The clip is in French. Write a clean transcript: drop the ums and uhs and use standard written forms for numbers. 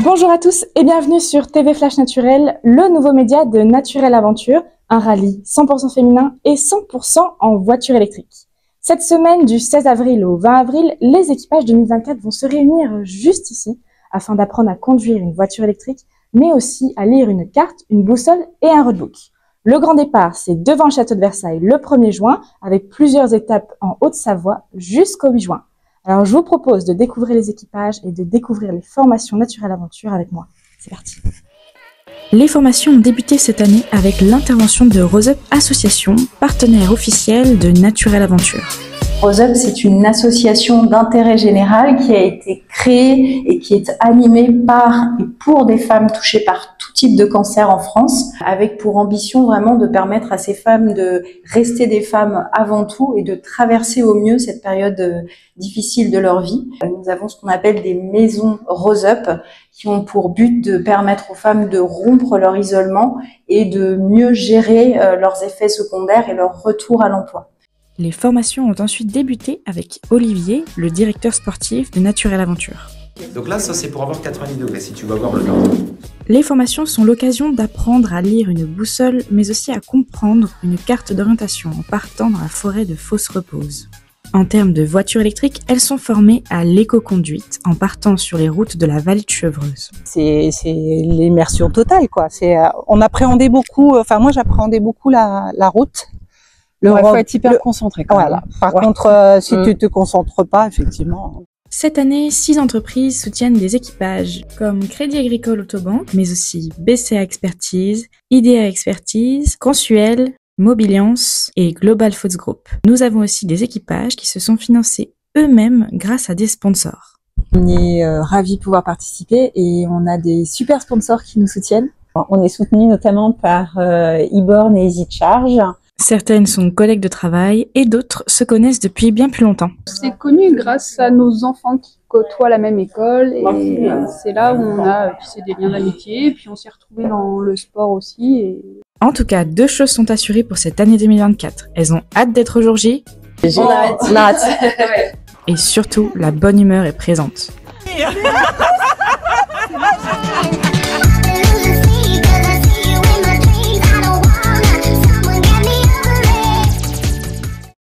Bonjour à tous et bienvenue sur TV Flash Naturel, le nouveau média de Naturel Aventure, un rallye 100% féminin et 100% en voiture électrique. Cette semaine du 16 avril au 20 avril, les équipages 2024 vont se réunir juste ici afin d'apprendre à conduire une voiture électrique, mais aussi à lire une carte, une boussole et un roadbook. Le grand départ, c'est devant le château de Versailles le 1er juin, avec plusieurs étapes en Haute-Savoie jusqu'au 8 juin. Alors, je vous propose de découvrir les équipages et de découvrir les formations Naturel Aventure avec moi. C'est parti. Les formations ont débuté cette année avec l'intervention de Rose Up Association, partenaire officiel de Naturel Aventure. Rose Up, c'est une association d'intérêt général qui a été créée et qui est animée par et pour des femmes touchées par tout type de cancer en France, avec pour ambition vraiment de permettre à ces femmes de rester des femmes avant tout et de traverser au mieux cette période difficile de leur vie. Nous avons ce qu'on appelle des maisons Rose Up qui ont pour but de permettre aux femmes de rompre leur isolement et de mieux gérer leurs effets secondaires et leur retour à l'emploi. Les formations ont ensuite débuté avec Olivier, le directeur sportif de Naturel Aventure. Donc là, ça c'est pour avoir 90 degrés, si tu vas voir le nord. Les formations sont l'occasion d'apprendre à lire une boussole, mais aussi à comprendre une carte d'orientation en partant dans la forêt de Fos-Repose. En termes de voiture électrique, elles sont formées à l'éco-conduite en partant sur les routes de la vallée de Chevreuse. C'est l'immersion totale, quoi. On appréhendait beaucoup, enfin moi j'appréhendais beaucoup la route. Il faut être hyper concentré quand même. Voilà. Par contre, si tu te concentres pas, effectivement. Cette année, 6 entreprises soutiennent des équipages comme Crédit Agricole Autobank, mais aussi BCA Expertise, IDEA Expertise, Consuel, Mobiliance et Global Foods Group. Nous avons aussi des équipages qui se sont financés eux-mêmes grâce à des sponsors. On est ravis de pouvoir participer et on a des super sponsors qui nous soutiennent. On est soutenu notamment par eBorn et EasyCharge. Certaines sont collègues de travail et d'autres se connaissent depuis bien plus longtemps. C'est connu grâce à nos enfants qui côtoient la même école et c'est là où on a tissé des liens d'amitié et puis on s'est retrouvés dans le sport aussi. En tout cas, 2 choses sont assurées pour cette année 2024. Elles ont hâte d'être au jour J. On a hâte. Et surtout, la bonne humeur est présente.